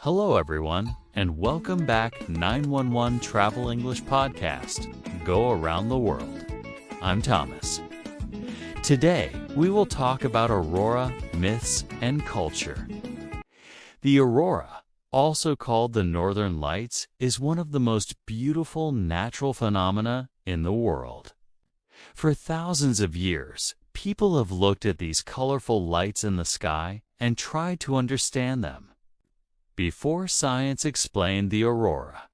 Hello everyone, and welcome back 911 Travel English Podcast, Go Around the World. I'm Thomas. Today, we will talk about aurora, myths, and culture. The aurora, also called the Northern Lights, is one of the most beautiful natural phenomena in the world. For thousands of years, people have looked at these colorful lights in the sky and tried to understand them. Before science explained the aurora,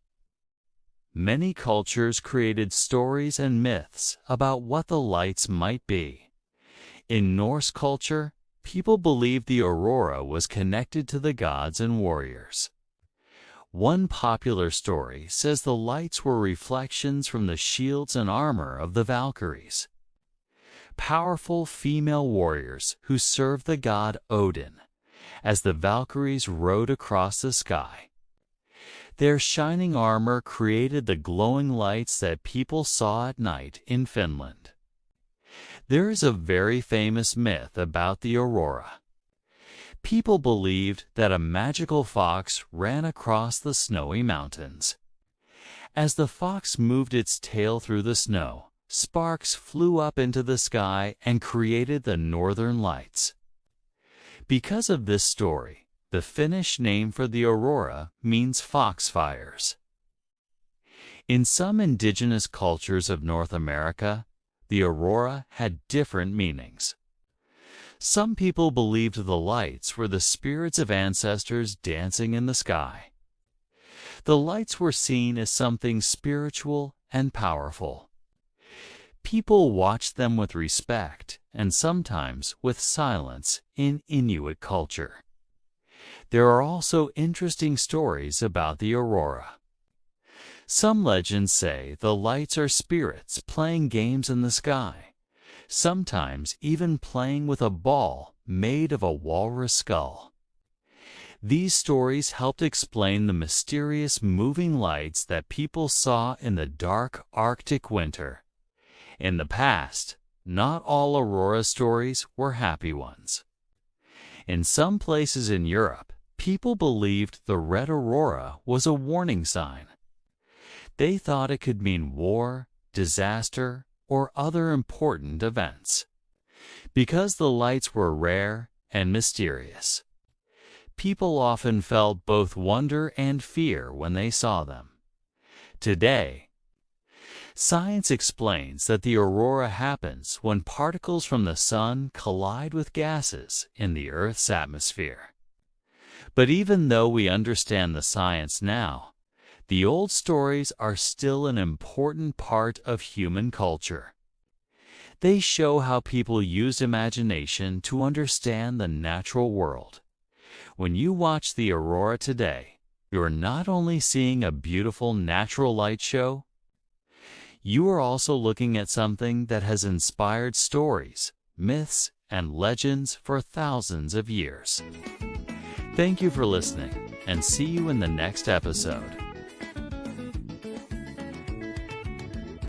many cultures created stories and myths about what the lights might be. In Norse culture, people believed the aurora was connected to the gods and warriors. One popular story says the lights were reflections from the shields and armor of the Valkyries, powerful female warriors who served the god Odin, as the Valkyries rode across the sky. Their shining armor created the glowing lights that people saw at night in Finland. There is a very famous myth about the aurora. People believed that a magical fox ran across the snowy mountains. As the fox moved its tail through the snow, sparks flew up into the sky and created the northern lights. Because of this story, the Finnish name for the aurora means foxfires. In some indigenous cultures of North America, the aurora had different meanings. Some people believed the lights were the spirits of ancestors dancing in the sky. The lights were seen as something spiritual and powerful. People watched them with respect and sometimes with silence in Inuit culture. There are also interesting stories about the aurora. Some legends say the lights are spirits playing games in the sky, sometimes even playing with a ball made of a walrus skull. These stories helped explain the mysterious moving lights that people saw in the dark Arctic winter. In the past, not all aurora stories were happy ones. In some places in Europe, people believed the red aurora was a warning sign. They thought it could mean war, disaster, or other important events. Because the lights were rare and mysterious, people often felt both wonder and fear when they saw them. Today, science explains that the aurora happens when particles from the sun collide with gases in the Earth's atmosphere. But even though we understand the science now, the old stories are still an important part of human culture. They show how people used imagination to understand the natural world. When you watch the aurora today, you're not only seeing a beautiful natural light show, you are also looking at something that has inspired stories, myths, and legends for thousands of years. Thank you for listening, and see you in the next episode.